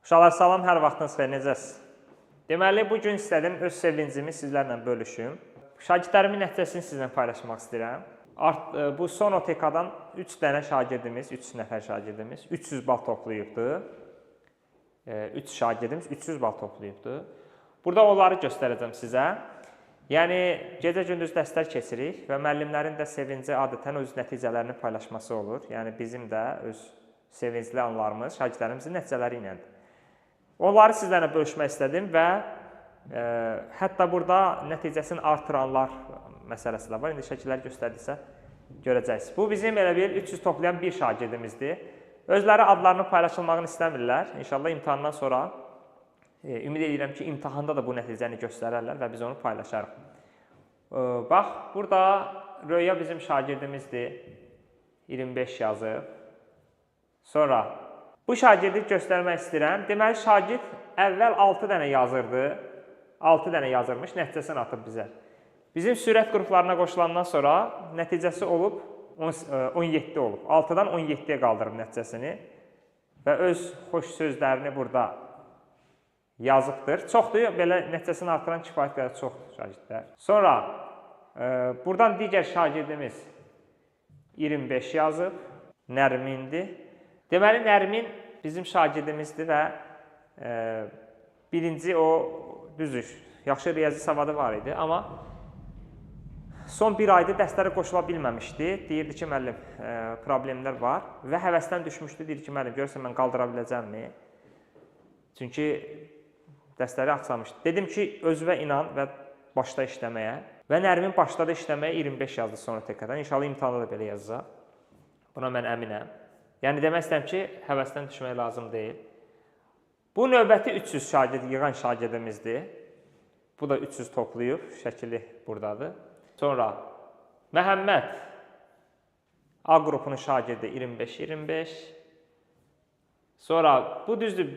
Uşaqlar salam, hər vaxtınız xeyir, necəsiz? Deməli, bugün istədim öz sevincimi sizlərlə bölüşüm. Şagirdlərimin nəticəsini sizlə paylaşmaq istəyirəm. Bu son OTK-dan 3 dənə şagirdimiz, 3 nəfər şagirdimiz 300 bal toplayıbdı. 3 şagirdimiz 300 bal toplayıbdı. Burada onları göstərəcəm sizə. Yəni, gecə-gündüz dərslər keçirik və müəllimlərin də sevinci adətən öz nəticələrini paylaşması olur. Yəni, bizim də öz sevincli anlarımız şagirdlərimizin nəticələri iləndir. Onları sizlərlə bölüşmək istədim və hətta burada nəticəsini artıranlar məsələsi də var. İndi şəkilləri göstərdiksə görəcəksiniz. Bu bizim elə bir 300 toplayan bir şagirdimizdir. Özləri adlarını paylaşılmağını istəmirlər. İnşallah imtahandan sonra ümid edirəm ki, imtahanda da bu nəticəni göstərərlər və biz onu paylaşarıq. Bax, burada Röya bizim şagirdimizdir. 25 yazıb. Sonra bu şagirdi göstərmək istəyirəm. Deməli, şagird əvvəl 6 dənə yazırdı. 6 dənə yazırmış, nəticəsini atıb bizə. Bizim sürət qruplarına qoşulandan sonra nəticəsi olub 17 olub. 6-dan 17-yə qaldırıb nəticəsini və öz xoş sözlərini burada yazıbdır. Çoxdur, belə nəticəsini artıran kifayət qədər çoxdur şagirdlər. Sonra, buradan digər şagirdimiz 25 yazıb, Nərmindir. Deməli, Nərmin bizim şagirdimizdir və birinci o, düzdür, yaxşı riyazi savadı var idi, amma son bir ayda dərslərə qoşula bilməmişdi. Deyirdi ki, müəllim, problemlər var və həvəsdən düşmüşdü. Deyir ki, müəllim, görürsən, mən qaldıra biləcəmmi? Çünki dərsləri axsamışdı. Dedim ki, özünə inan və başla işləməyə. Və Nərmin başladı işləməyə 25 yazdı son OTK-dan. İnşallah imtihanda da belə yazacaq. Buna mən əminəm. Yəni, demək istəyəm ki, həvəsdən düşmək lazım deyil. Bu növbəti 300 şagird yığan şagirdimizdir. Bu da 300 toplayıb, şəkili buradadır. Sonra, Məhəmməd A qrupunun şagirdi 25-25. Sonra, bu düzdür,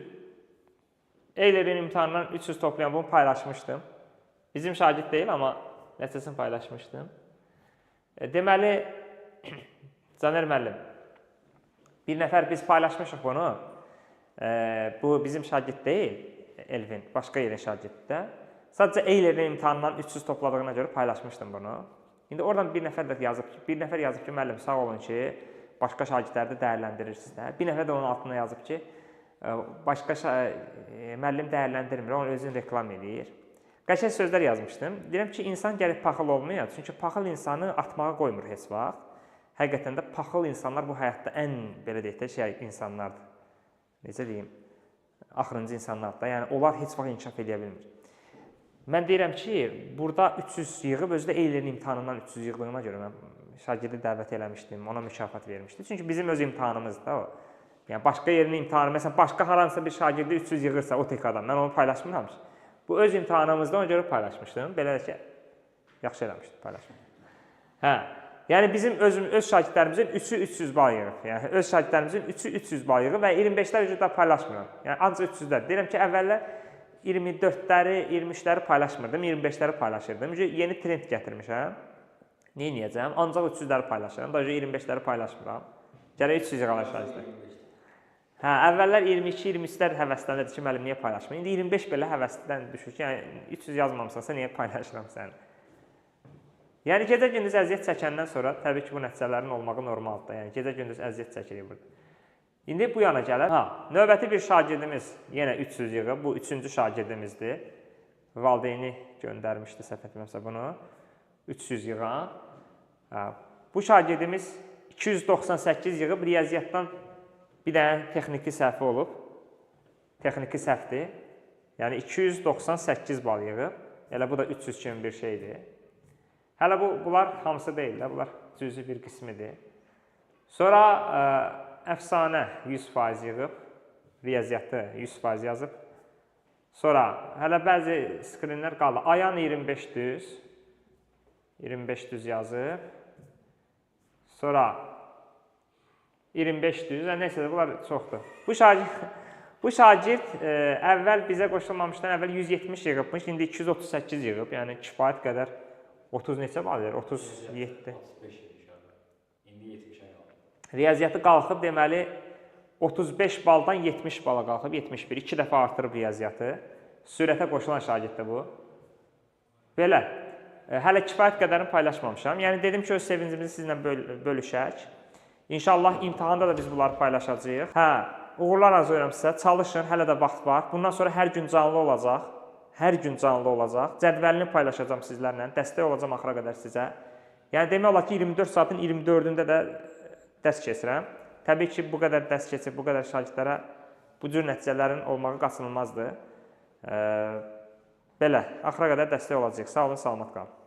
Eylerin imtihanından 300 toplayan bunu paylaşmışdım. Bizim şagird deyil, amma nəticəsini paylaşmışdım. Deməli, Caner müəllim, bir nəfər biz paylaşmışıq bunu. Bu bizim şagird deyil, Elvin, başqa yerin şagirdi də. Sadəcə Eylerin imtihanından 300 topladığına görə paylaşmışdım bunu. İndi oradan bir nəfər də yazıb ki, müəllim sağ olun ki, başqa şagirdləri də dəyərləndirirsiniz də. Bir nəfər də onun altına yazıb ki, başqa müəllim dəyərləndirmir, onu özünü reklam edir. Qəşəng sözlər yazmışdım. Deyirəm ki, insan gəlib paxıl olmuyor. Çünki paxıl insanı atmağa qoymur heç vaxt. Həqiqətən də paxıl insanlar bu həyatda ən, belə deyək də, insanlardır. Necə deyim, axırıncı insanlardır da. Yəni, onlar heç vaxt inkişaf edə bilmir. Mən deyirəm ki, burada 300 yığıb, özü də Eylerin imtihanından 300 yığdığına görə mən şagirdi dəvət eləmişdim, ona mükafat vermişdim. Çünki bizim öz imtihanımızdır da o. Yəni, başqa yerin imtihanı, məsələn, başqa haransa bir şagirdi 300 yığırsa OTK-dan, mən onu paylaşmıram. Bu öz imtihanımızda ona görə paylaşmışdım. Belə də ki, yaxşı eləmişdim, paylaşmışdım. Hə. Yəni, bizim öz şagirdlərimizin 3-ü 300 bal yığıb. Yəni, öz şagirdlərimizin 3-ü 300 bal yığıb və 25-lər ücretdə paylaşmıram. Yəni, ancaq 300-lər. Deyirəm ki, əvvəllər 24-ləri, 23-ləri paylaşmırdım, 25-ləri paylaşırdım. Yeni trend gətirmişəm. Neyniyəcəm? Ancaq 300-ləri paylaşıram. Daha 25-ləri paylaşmıram. Gələk 300 yığalar şagirdə. Hə, əvvəllər 22-23-lər həvəslənirdi ki, müəllim, niyə paylaşmır? İndi 25 belə həvəsdən düşür ki, yəni 300 yazmamısansa, niyə paylaşıram səni? Yəni, gecə-gündüz əziyyət çəkəndən sonra təbii ki, bu nəticələrin olmağı normaldır. Yəni, gecə-gündüz əziyyət çəkirik burada. İndi bu yana gələk. Növbəti bir şagirdimiz yenə 300 yığıb. Bu 3-cü şagirdimizdir. Valideyni göndərmişdi, səhv etmirəmsə bunu. 300 yığan. Bu şagirdimiz 298 yığıb. Riyaziyyatdan bir dənə texniki səhvi olub. Texniki səhvdir. Yəni, 298 bal yığıb. Elə bu da 300 kimi bir şeydir. Hələ bunlar hamısı deyil də, bunlar cüzi bir qismidir. Sonra əfsanə 100% yığıb, riyaziyyatı 100% yazıb. Sonra hələ bəzi skrinlər qaldı. Ayan 25 düz, 25 düz yazıb. Sonra 25 düz, neysə də bunlar çoxdur. Bu şagird əvvəl bizə qoşulmamışdan əvvəl 170 yığıbmış, indi 238 yığıb, yəni kifayət qədər 30 neçə bal verir? 37. İndi 70-ə qaldı. Riyaziyyatı qalxıb, deməli, 35 baldan 70 bala qalxıb, 71. 2 dəfə artırıb riyaziyyatı. Sürətə qoşulan şagirddir bu. Belə. Hələ kifayət qədərini paylaşmamışam. Yəni dedim ki, öz sevincimizi sizlə bölüşək. İnşallah imtahanda da biz bunları paylaşacağıq. Uğurlar arzulayıram sizə. Çalışın, hələ də vaxt var. Bundan sonra hər gün canlı olacaq. Hər gün canlı olacaq. Cədvəlini paylaşacağam sizlərlə. Dəstək olacağam axıra qədər sizə. Yəni demək olar ki, 24 saatın 24-ündə də dərs keçirəm. Təbii ki, bu qədər dərs keçir, bu qədər şagirdlərə bu cür nəticələrin olmağı qaçınılmazdır. Belə, axıra qədər dəstək olacaq. Sağ olun, salamat qalın.